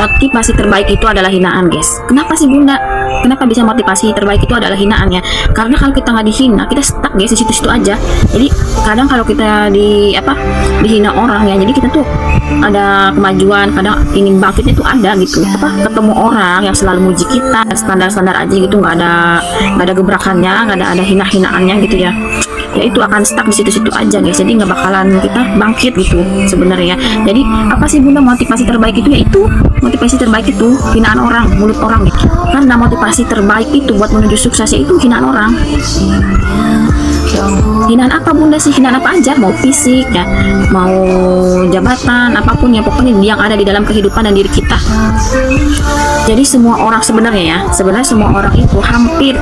motivasi terbaik itu adalah hinaan, guys. Kenapa sih Bunda? Kenapa bisa motivasi terbaik itu adalah hinaannya? Karena kalau kita nggak dihina, kita stuck guys di situ-situ aja. Jadi kadang kalau kita dihina orang ya, jadi kita tuh ada kemajuan, kadang ingin bangkitnya tuh ada gitu. Ketemu orang yang selalu muji kita, standar-standar aja gitu, nggak ada gebrakannya, nggak ada hina-hinaannya gitu ya. Ya itu akan stuck di situ-situ aja guys, jadi nggak bakalan kita bangkit gitu sebenarnya. Jadi apa sih Bunda motivasi terbaik itu? Yaitu motivasi terbaik itu hinaan orang, mulut orang gitu. Karena motivasi terbaik itu buat menuju sukses itu hinaan orang. Hinaan apa Bunda sih? Hinaan apa aja, mau fisik ya, mau jabatan, apapun ya, pokoknya yang ada di dalam kehidupan dan diri kita. Jadi semua orang sebenarnya semua orang itu hampir,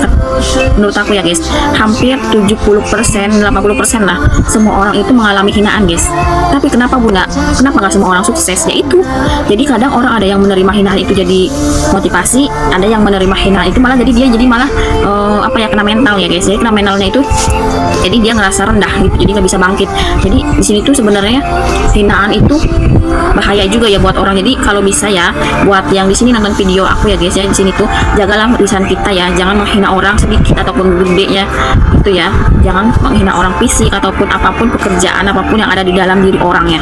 menurut aku ya guys, hampir 70%, 80% lah, semua orang itu mengalami hinaan guys. Tapi kenapa Bunda? Kenapa nggak semua orang sukses? Ya itu. Jadi kadang orang ada yang menerima hinaan itu jadi motivasi, ada yang menerima hinaan itu malah jadi malah kena mental ya guys. Jadi kena mentalnya itu, jadi dia ngerasa rendah gitu, jadi nggak bisa bangkit. Jadi di sini tuh sebenarnya hinaan itu bahaya juga ya buat orang. Jadi kalau bisa ya, buat yang di sini nonton video aku ya guys ya, di sini tuh jagalah lisan kita ya, jangan menghina orang sedikit ataupun gede ya, itu ya. Jangan menghina orang fisik ataupun apapun pekerjaan apapun yang ada di dalam diri orangnya.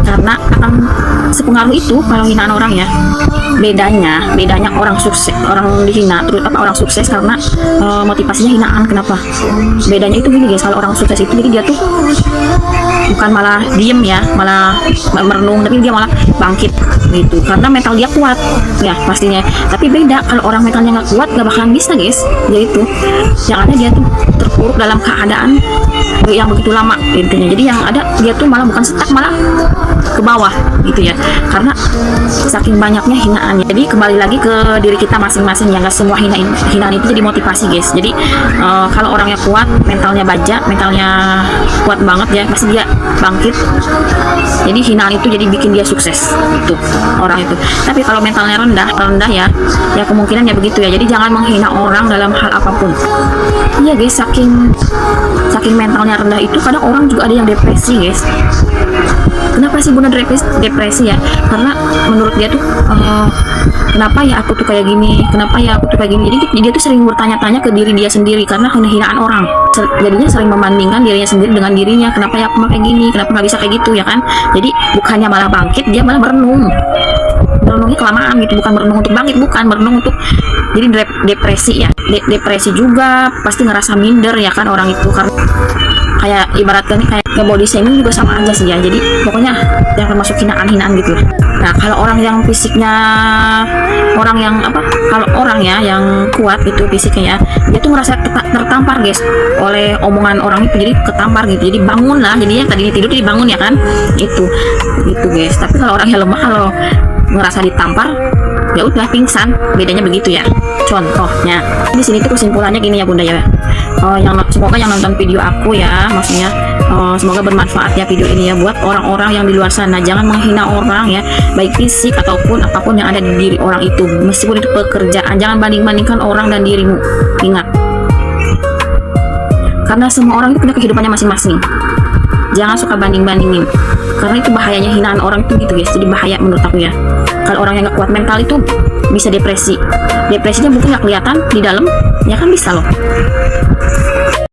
Karena akan sepengaruh itu kalau hinaan orang ya. Bedanya orang sukses, orang dihina, terus orang sukses karena motivasinya hinaan. Kenapa? Bedanya itu gini guys, kalau orang sukses itu jadi dia tuh bukan malah diem ya, malah merenung, tapi dia malah bangkit gitu, karena mental dia kuat ya pastinya. Tapi beda kalau orang mentalnya nggak kuat, nggak bakalan bisa guys. Yaitu yang ada dia tuh terpuruk dalam keadaan yang begitu lama intinya. Jadi yang ada dia tuh malah bukan stuck, malah ke bawah gitu ya, karena saking banyaknya hinaannya. Jadi kembali lagi ke diri kita masing-masing ya, nggak semua hinaan itu jadi motivasi guys. Jadi kalau orangnya kuat, mentalnya baja, mentalnya kuat banget ya, pasti dia bangkit. Jadi hinaan itu jadi bikin dia sukses itu orang itu. Tapi kalau mentalnya rendah ya kemungkinan ya begitu ya. Jadi jangan menghina orang dalam hal apapun. Iya guys, saking mentalnya rendah itu kadang orang juga ada yang depresi guys. Kenapa sih Bunda depresi ya? Karena menurut dia tuh kenapa ya aku tuh kayak gini, kenapa ya aku tuh kayak gini. Jadi dia tuh sering bertanya-tanya ke diri dia sendiri karena hinaan orang. Jadinya sering membandingkan dirinya sendiri dengan dirinya. Kenapa ya aku kayak gini, kenapa nggak bisa kayak gitu ya kan. Jadi bukannya malah bangkit, dia malah merenungnya kelamaan gitu. Bukan merenung untuk bangkit, bukan merenung untuk jadi depresi ya. Depresi juga pasti ngerasa minder ya kan orang itu, karena kayak ibaratkan kayak body shaming juga sama aja sih ya. Jadi pokoknya yang termasuk hinaan gitu. Nah kalau orang yang fisiknya, kalau orang ya yang kuat itu fisiknya ya, dia tuh ngerasa tertampar guys oleh omongan orang itu, jadi ketampar gitu. Jadi bangun lah, jadinya tadinya tidur jadi bangun ya kan, itu guys. Tapi kalau orang yang lemah, kalau ngerasa ditampar ya udah pingsan. Bedanya begitu ya contohnya. Di sini tuh kesimpulannya gini ya Bunda ya. Semoga yang nonton video aku ya, maksudnya semoga bermanfaat ya video ini ya buat orang-orang yang di luar sana. Jangan menghina orang ya, baik fisik ataupun apapun yang ada di diri orang itu, meskipun itu pekerjaan. Jangan banding-bandingkan orang dan dirimu. Ingat, karena semua orang itu punya kehidupannya masing-masing. Jangan suka banding-bandingin, karena itu bahayanya hinaan orang itu gitu guys. Jadi bahaya menurut aku ya. Kalau orang yang gak kuat mental itu bisa depresinya mungkin gak kelihatan di dalam ya kan, bisa loh.